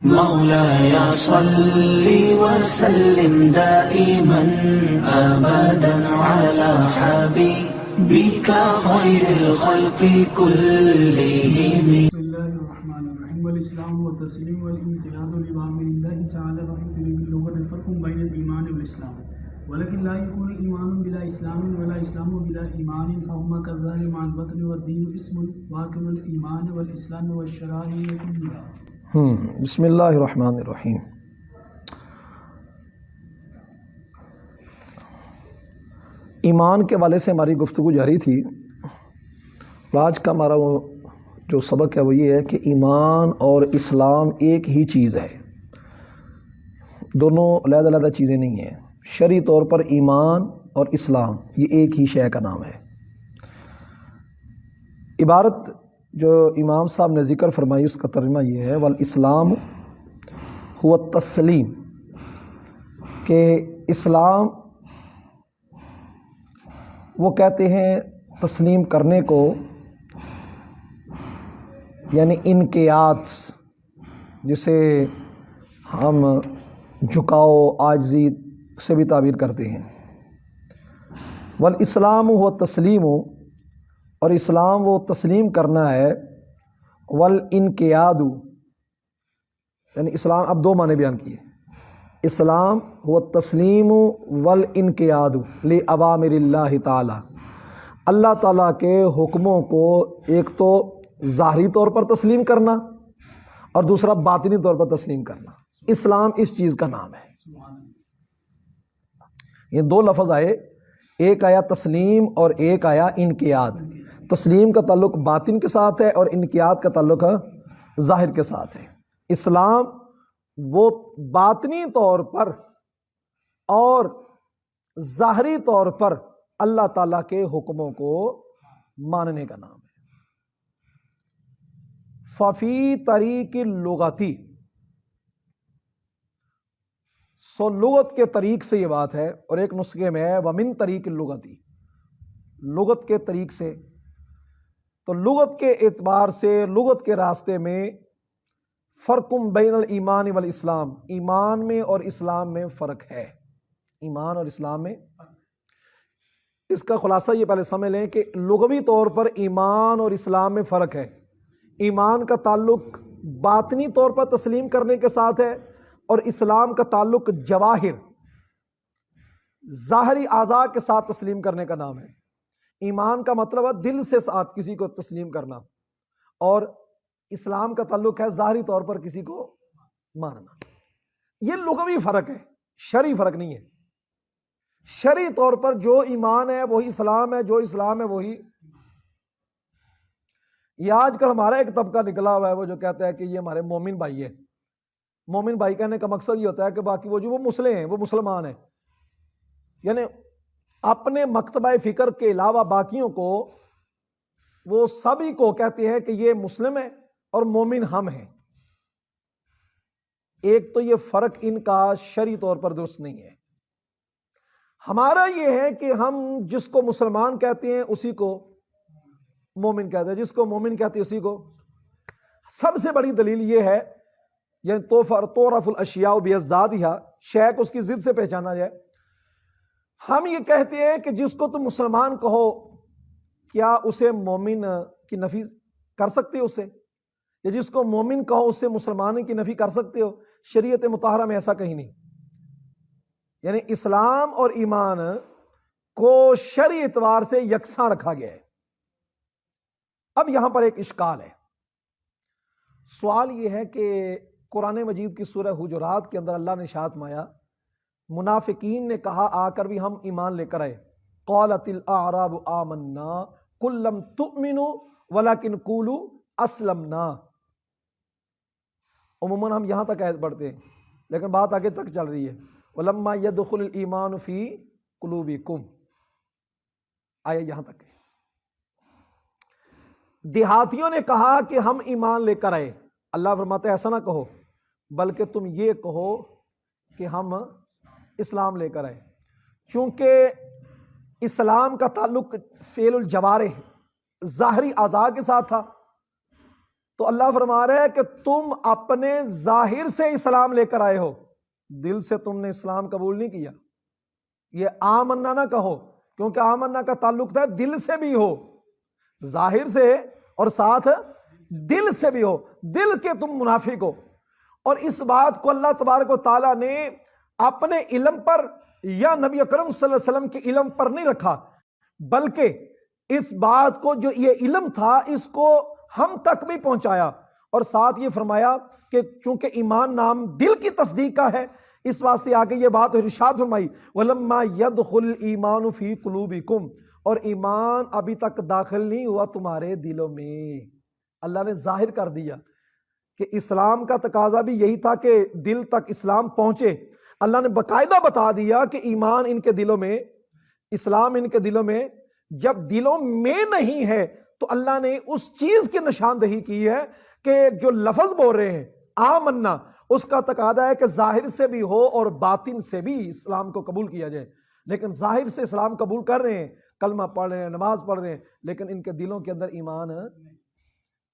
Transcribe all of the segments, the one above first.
مولاي صل وسلم دائما أبدا على حبيبك خير الخلق كلهم. بسم الله الرحمن الرحيم. والإسلام والتسليم والانقياد لأوامر الله تعالى واحترام اللغة فرق بين الإيمان والإسلام، ولكن لا يكون إيمان بلا إسلام ولا إسلام بلا إيمان، فهما كالظاهر مع البطن، والدين اسم واكن الإيمان والإسلام والشرائع كلها. بسم اللہ الرحمن الرحیم. ایمان کے حوالے سے ہماری گفتگو جاری تھی. آج کا ہمارا وہ جو سبق ہے وہ یہ ہے کہ ایمان اور اسلام ایک ہی چیز ہے، دونوں علیحدہ علیحدہ چیزیں نہیں ہیں. شرعی طور پر ایمان اور اسلام یہ ایک ہی شے کا نام ہے. عبارت جو امام صاحب نے ذکر فرمائی اس کا ترجمہ یہ ہے والاسلام هو التسلیم، کہ اسلام وہ کہتے ہیں تسلیم کرنے کو، یعنی انقیاد جسے ہم جھکاؤ عاجزی سے بھی تعبیر کرتے ہیں. والاسلام هو التسلیم، اور اسلام وہ تسلیم کرنا ہے. والانقیاد، یعنی اسلام اب دو معنی بیان کیے. اسلام هو التسلیم والانقیاد لأوامر اللہ تعالی، اللہ تعالیٰ کے حکموں کو ایک تو ظاہری طور پر تسلیم کرنا اور دوسرا باطنی طور پر تسلیم کرنا. اسلام اس چیز کا نام ہے. یہ دو لفظ آئے، ایک آیا تسلیم اور ایک آیا انقیاد. تسلیم کا تعلق باطن کے ساتھ ہے اور انقیاد کا تعلق ظاہر کے ساتھ ہے. اسلام وہ باطنی طور پر اور ظاہری طور پر اللہ تعالیٰ کے حکموں کو ماننے کا نام ہے. ففی طریق اللغتی، سو لغت کے طریق سے یہ بات ہے، اور ایک نسخے میں ہے ومن طریق اللغتی، لغت کے طریق سے. تو لغت کے اعتبار سے، لغت کے راستے میں فرق بین الایمان والاسلام، ایمان میں اور اسلام میں فرق ہے. ایمان اور اسلام میں، اس کا خلاصہ یہ پہلے سمجھ لیں کہ لغوی طور پر ایمان اور اسلام میں فرق ہے. ایمان کا تعلق باطنی طور پر تسلیم کرنے کے ساتھ ہے، اور اسلام کا تعلق جواہر ظاہری اعضاء کے ساتھ تسلیم کرنے کا نام ہے. ایمان کا مطلب ہے دل سے ساتھ کسی کو تسلیم کرنا، اور اسلام کا تعلق ہے ظاہری طور پر کسی کو ماننا. یہ لغوی فرق ہے، شرعی فرق نہیں ہے. شرعی طور پر جو ایمان ہے وہی اسلام ہے، جو اسلام ہے وہی. یہ آج کل ہمارا ایک طبقہ نکلا ہوا ہے وہ جو کہتا ہے کہ یہ ہمارے مومن بھائی ہے. مومن بھائی کہنے کا مقصد یہ ہوتا ہے کہ باقی وہ جو وہ مسلم ہیں، وہ مسلمان ہیں، یعنی اپنے مکتبہ فکر کے علاوہ باقیوں کو وہ سبھی کو کہتے ہیں کہ یہ مسلم ہے اور مومن ہم ہیں. ایک تو یہ فرق ان کا شرعی طور پر درست نہیں ہے. ہمارا یہ ہے کہ ہم جس کو مسلمان کہتے ہیں اسی کو مومن کہتے ہیں، جس کو مومن کہتے ہیں اسی کو. سب سے بڑی دلیل یہ ہے، یعنی تعرف الاشیاء بازدادها، شے کو اس کی ضد سے پہچانا جائے. ہم یہ کہتے ہیں کہ جس کو تم مسلمان کہو، کیا اسے مومن کی نفی کر سکتے ہو؟ اسے، یا جس کو مومن کہو اس سے مسلمان کی نفی کر سکتے ہو؟ شریعت مطہرہ میں ایسا کہیں نہیں. یعنی اسلام اور ایمان کو شرعی اعتبار سے یکساں رکھا گیا ہے. اب یہاں پر ایک اشکال ہے. سوال یہ ہے کہ قرآن مجید کی سورہ حجرات کے اندر اللہ نے ارشاد فرمایا، منافقین نے کہا آ کر بھی ہم ایمان لے کر آئے. قالت الاعراب آمنا قل لم تؤمنوا ولکن قولوا اسلمنا. عموماً ہم یہاں تک آیت پڑھتے ہیں، لیکن بات آگے تک چل رہی ہے. ولما يدخل الایمان فی قلوبکم، آئے یہاں تک. دیہاتیوں نے کہا کہ ہم ایمان لے کر آئے. اللہ فرماتا ہے ایسا نہ کہو، بلکہ تم یہ کہو کہ ہم اسلام لے کر آئے. چونکہ اسلام کا تعلق فعل الجوارح ظاہری اعضاء کے ساتھ تھا، تو اللہ فرما رہا ہے کہ تم اپنے ظاہر سے اسلام لے کر آئے ہو، دل سے تم نے اسلام قبول نہیں کیا. یہ آمنا نہ کہو، کیونکہ آمنا کا تعلق تھا دل سے بھی ہو، ظاہر سے اور ساتھ دل سے بھی ہو، دل کے تم منافق ہو. اور اس بات کو اللہ تبارک و تعالیٰ نے اپنے علم پر یا نبی اکرم صلی اللہ علیہ وسلم کے علم پر نہیں رکھا، بلکہ اس بات کو جو یہ علم تھا اس کو ہم تک بھی پہنچایا، اور ساتھ یہ فرمایا کہ چونکہ ایمان نام دل کی تصدیق کا ہے، اس واسطے آگے یہ بات ارشاد فرمائی وَلَمَّا يَدْخُلْ الْإِيمَانُ فِي قُلُوبِكُمْ، اور ایمان ابھی تک داخل نہیں ہوا تمہارے دلوں میں. اللہ نے ظاہر کر دیا کہ اسلام کا تقاضا بھی یہی تھا کہ دل تک اسلام پہنچے. اللہ نے باقاعدہ بتا دیا کہ ایمان ان کے دلوں میں، اسلام ان کے دلوں میں، جب دلوں میں نہیں ہے تو اللہ نے اس چیز کی نشاندہی کی ہے کہ جو لفظ بول رہے ہیں آمنا، اس کا تقاضا ہے کہ ظاہر سے بھی ہو اور باطن سے بھی اسلام کو قبول کیا جائے. لیکن ظاہر سے اسلام قبول کر رہے ہیں، کلمہ پڑھ رہے ہیں، نماز پڑھ رہے ہیں، لیکن ان کے دلوں کے اندر ایمان ہے.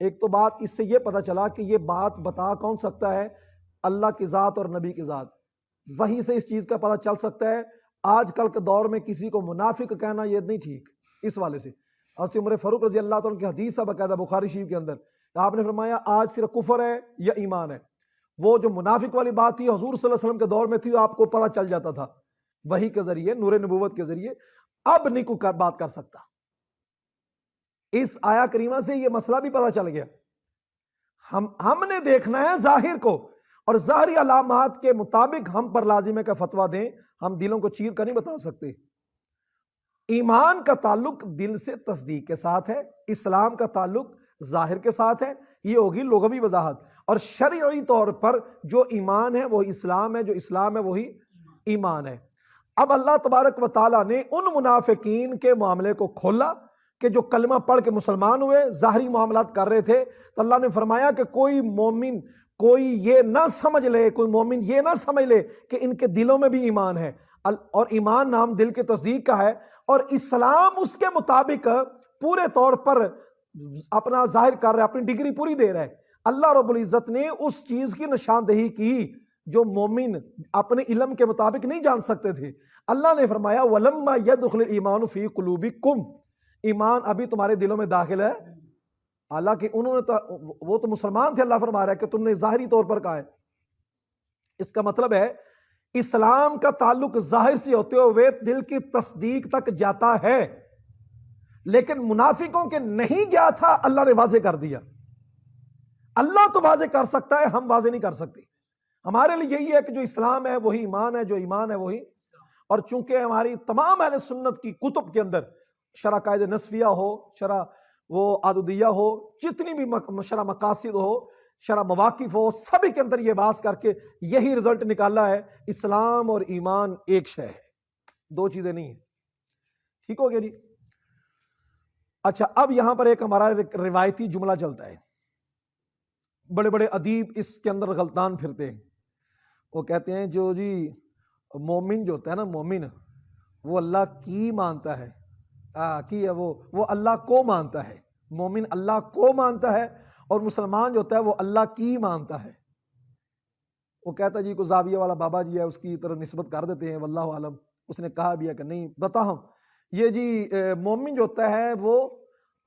ایک تو بات اس سے یہ پتہ چلا کہ یہ بات بتا کون سکتا ہے؟ اللہ کی ذات اور نبی کی ذات. وہی سے اس چیز کا پتہ چل سکتا ہے. آج کل کے دور میں کسی کو منافق کہنا یہ نہیں ٹھیک. اس والے سے حضرت عمر فاروق رضی اللہ تعالیٰ کی حدیث ہے باقاعدہ بخاری شریف کے اندر، آپ نے فرمایا آج صرف کفر ہے یا ایمان ہے. وہ جو منافق والی بات تھی حضور صلی اللہ علیہ وسلم کے دور میں تھی، آپ کو پتہ چل جاتا تھا وحی کے ذریعے، نور نبوت کے ذریعے. اب نہیں کوئی بات کر سکتا. اس آیا کریمہ سے یہ مسئلہ بھی پتہ چل گیا. ہم نے دیکھنا ہے ظاہر کو، اور ظاہری علامات کے مطابق ہم پر لازم ہے کہ فتویٰ دیں. ہم دلوں کو چیر کر نہیں بتا سکتے. ایمان کا تعلق دل سے تصدیق کے ساتھ ہے، اسلام کا تعلق ظاہر کے ساتھ ہے. یہ ہوگی لغوی وضاحت. اور شرعی طور پر جو ایمان ہے وہی اسلام ہے، جو اسلام ہے وہی ایمان ہے. اب اللہ تبارک و تعالیٰ نے ان منافقین کے معاملے کو کھولا کہ جو کلمہ پڑھ کے مسلمان ہوئے، ظاہری معاملات کر رہے تھے. تو اللہ نے فرمایا کہ کوئی مومن کوئی یہ نہ سمجھ لے، کوئی مومن یہ نہ سمجھ لے کہ ان کے دلوں میں بھی ایمان ہے. اور ایمان نام دل کے تصدیق کا ہے، اور اسلام اس کے مطابق پورے طور پر اپنا ظاہر کر رہا ہے، اپنی ڈگری پوری دے رہا ہے. اللہ رب العزت نے اس چیز کی نشاندہی کی جو مومن اپنے علم کے مطابق نہیں جان سکتے تھے. اللہ نے فرمایا وَلَمَّا يَدْخُلِ الْإِيمَانُ فِي قُلُوبِكُمْ، ایمان ابھی تمہارے دلوں میں داخل ہے. حالانکہ انہوں نے وہ تو مسلمان تھے. اللہ فرما رہا ہے کہ تم نے ظاہری طور پر کہا ہے. اس کا مطلب ہے اسلام کا تعلق ظاہر سے ہوتے ہوئے دل کی تصدیق تک جاتا ہے، لیکن منافقوں کے نہیں گیا تھا. اللہ نے واضح کر دیا. اللہ تو واضح کر سکتا ہے، ہم واضح نہیں کر سکتے. ہمارے لیے یہی ہے کہ جو اسلام ہے وہی ایمان ہے، جو ایمان ہے وہی. اور چونکہ ہماری تمام اہل سنت کی کتب کے اندر شرح قائد نصفیہ ہو، شرح وہ عدودیہ ہو، جتنی بھی شرح مقاصد ہو، شرح مواقف ہو، سبھی کے اندر یہ بات کر کے یہی رزلٹ نکالا ہے، اسلام اور ایمان ایک شے ہے، دو چیزیں نہیں ہیں. ٹھیک ہو گیا جی؟ اچھا، اب یہاں پر ایک ہمارا روایتی جملہ چلتا ہے. بڑے بڑے ادیب اس کے اندر غلطان پھرتے ہیں. وہ کہتے ہیں جو جی مومن جو ہوتا ہے نا، مومن وہ اللہ کی مانتا ہے، کی ہے وہ اللہ کو مانتا ہے. مومن اللہ کو مانتا ہے، اور مسلمان جو ہوتا ہے وہ اللہ کی مانتا ہے. وہ کہتا ہے جی کوئی زاویہ والا بابا جی ہے، اس کی طرح نسبت کر دیتے ہیں، واللہ عالم. اس نے کہا بھی ہے کہ نہیں، بتا ہم یہ جی مومن جو ہوتا ہے وہ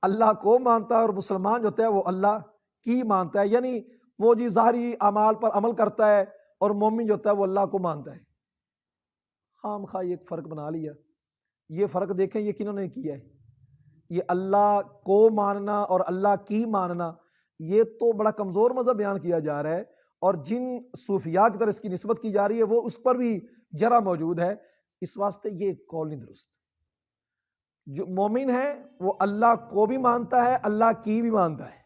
اللہ کو مانتا ہے، اور مسلمان جو ہوتا ہے وہ اللہ کی مانتا ہے. یعنی وہ جی ظاہری اعمال پر عمل کرتا ہے، اور مومن جو ہوتا ہے وہ اللہ کو مانتا ہے. خام خواہ ایک فرق بنا لیا. یہ فرق دیکھیں یہ کنہوں نے کیا ہے. یہ اللہ کو ماننا اور اللہ کی ماننا، یہ تو بڑا کمزور مذہب بیان کیا جا رہا ہے، اور جن صوفیاء کی طرح اس کی نسبت کی جا رہی ہے وہ اس پر بھی جرا موجود ہے. اس واسطے یہ قول نہیں درست. جو مومن ہے وہ اللہ کو بھی مانتا ہے، اللہ کی بھی مانتا ہے.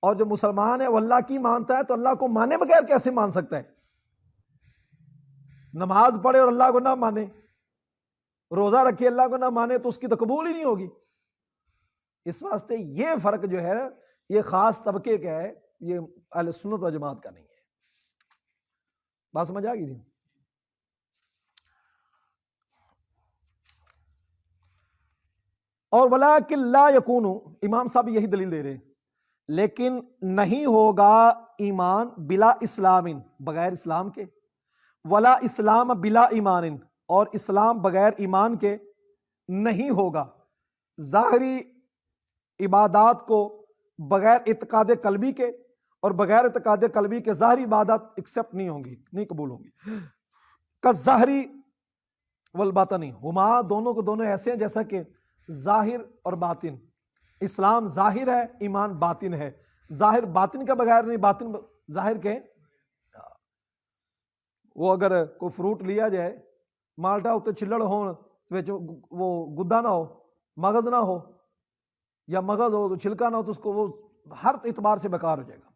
اور جو مسلمان ہے وہ اللہ کی مانتا ہے، تو اللہ کو مانے بغیر کیسے مان سکتا ہے؟ نماز پڑھے اور اللہ کو نہ مانے، روزہ رکھے اللہ کو نہ مانے، تو اس کی تو قبول ہی نہیں ہوگی. اس واسطے یہ فرق جو ہے یہ خاص طبقے کا ہے، یہ اہل سنت و جماعت کا نہیں ہے. بات سمجھ آ گئی تھی؟ اور وَلَٰكِن لَا يَكُونُ، امام صاحب یہی دلیل دے رہے ہیں لیکن نہیں ہوگا ایمان بلا اسلام، بغیر اسلام کے، ولا اسلام بلا ایمان، اور اسلام بغیر ایمان کے نہیں ہوگا۔ ظاہری عبادات کو بغیر اعتقاد قلبی کے اور بغیر اعتقاد قلبی کے ظاہری عبادات ایکسپٹ نہیں ہوں گی، نہیں قبول ہوں گی۔ کالظاہری والباطنی، ہما دونوں کو دونوں ایسے ہیں جیسا کہ ظاہر اور باطن۔ اسلام ظاہر ہے، ایمان باطن ہے۔ ظاہر باطن کے بغیر نہیں، باطن ظاہر کے۔ وہ اگر کوئی فروٹ لیا جائے، مالٹا اتنے چلڑ ہون وہ گدا نہ ہو، مغز نہ ہو، یا مغز ہو تو چھلکا نہ ہو، تو اس کو وہ ہر اعتبار سے بیکار ہو جائے گا۔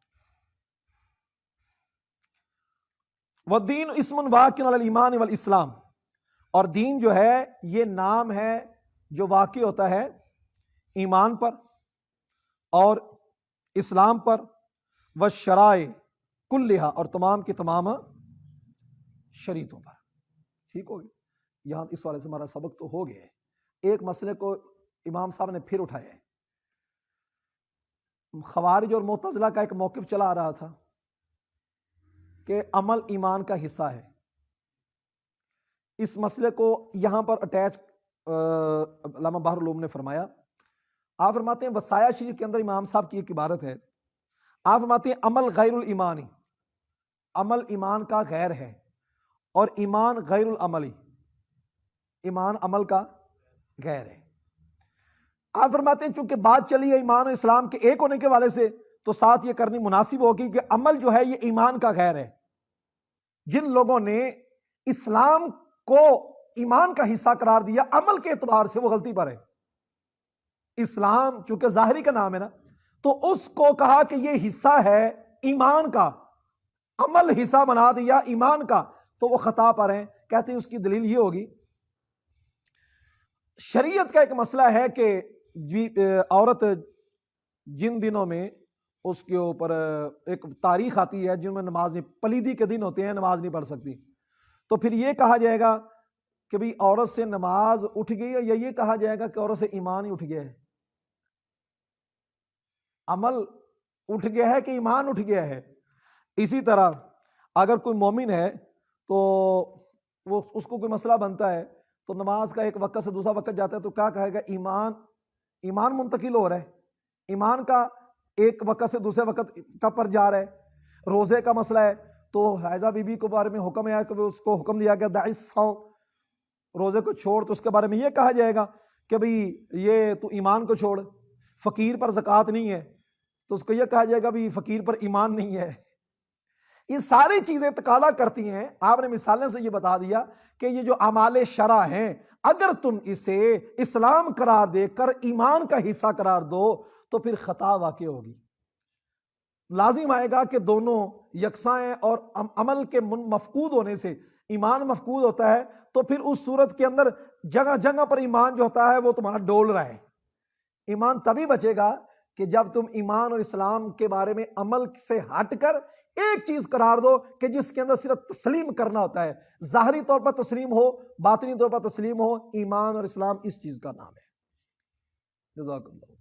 والدین اسم واقع علی الایمان والاسلام، اور دین جو ہے یہ نام ہے جو واقع ہوتا ہے ایمان پر اور اسلام پر، والشرائع کلھا، اور تمام کے تمام شریعتوں پر۔ ٹھیک ہو گیا؟ یہاں اس والے سے ہمارا سبق تو ہو گیا ہے۔ ایک مسئلے کو امام صاحب نے پھر اٹھایا ہے۔ خوارج اور معتزلہ کا ایک موقف چلا آ رہا تھا کہ عمل ایمان کا حصہ ہے۔ اس مسئلے کو یہاں پر اٹیچ علامہ بحر العلوم نے فرمایا۔ آپ فرماتے ہیں وصایا شریف کے اندر امام صاحب کی ایک عبارت ہے، آپ فرماتے ہیں عمل غیر الایمانی، عمل ایمان کا غیر ہے، اور ایمان غیر العملی، ایمان عمل کا غیر ہے۔ آپ فرماتے ہیں چونکہ بات چلی ہے ایمان اور اسلام کے ایک ہونے کے والے سے، تو ساتھ یہ کرنی مناسب ہوگی کہ عمل جو ہے یہ ایمان کا غیر ہے۔ جن لوگوں نے اسلام کو ایمان کا حصہ قرار دیا عمل کے اعتبار سے، وہ غلطی پر ہے۔ اسلام چونکہ ظاہری کا نام ہے نا، تو اس کو کہا کہ یہ حصہ ہے ایمان کا، عمل حصہ بنا دیا ایمان کا، تو وہ خطا پر ہیں۔ کہتے ہیں اس کی دلیل یہ ہوگی، شریعت کا ایک مسئلہ ہے کہ عورت جن دنوں میں اس کے اوپر ایک تاریخ آتی ہے جن میں نماز نہیں، پلیدی کے دن ہوتے ہیں، نماز نہیں پڑھ سکتی، تو پھر یہ کہا جائے گا کہ بھئی عورت سے نماز اٹھ گئی ہے، یا یہ کہا جائے گا کہ عورت سے ایمان ہی اٹھ گیا ہے؟ عمل اٹھ گیا ہے کہ ایمان اٹھ گیا ہے؟ اسی طرح اگر کوئی مومن ہے تو وہ اس کو کوئی مسئلہ بنتا ہے، تو نماز کا ایک وقت سے دوسرا وقت جاتا ہے، تو کیا کہے گا؟ ایمان منتقل ہو رہا ہے، ایمان کا ایک وقت سے دوسرے وقت کا پر جا رہا ہے۔ روزے کا مسئلہ ہے تو حائضہ بی بی کے بارے میں حکم ہے کہ اس کو حکم دیا گیا دع الصوم، روزے کو چھوڑ، تو اس کے بارے میں یہ کہا جائے گا کہ بھئی یہ تو ایمان کو چھوڑ۔ فقیر پر زکوٰۃ نہیں ہے تو اس کو یہ کہا جائے گا بھی فقیر پر ایمان نہیں ہے۔ یہ ساری چیزیں تقاضا کرتی ہیں، آپ نے مثالیں سے یہ بتا دیا کہ یہ جو اعمال شرع ہیں، اگر تم اسے اسلام قرار دے کر ایمان کا حصہ قرار دو تو پھر خطا واقع ہوگی۔ لازم آئے گا کہ دونوں یکساں ہیں، اور عمل کے مفقود ہونے سے ایمان مفقود ہوتا ہے، تو پھر اس صورت کے اندر جگہ جگہ پر ایمان جو ہوتا ہے وہ تمہارا ڈول رہا ہے۔ ایمان تبھی بچے گا کہ جب تم ایمان اور اسلام کے بارے میں عمل سے ہٹ کر ایک چیز قرار دو کہ جس کے اندر صرف تسلیم کرنا ہوتا ہے، ظاہری طور پر تسلیم ہو، باطنی طور پر تسلیم ہو۔ ایمان اور اسلام اس چیز کا نام ہے۔ جزاک اللہ۔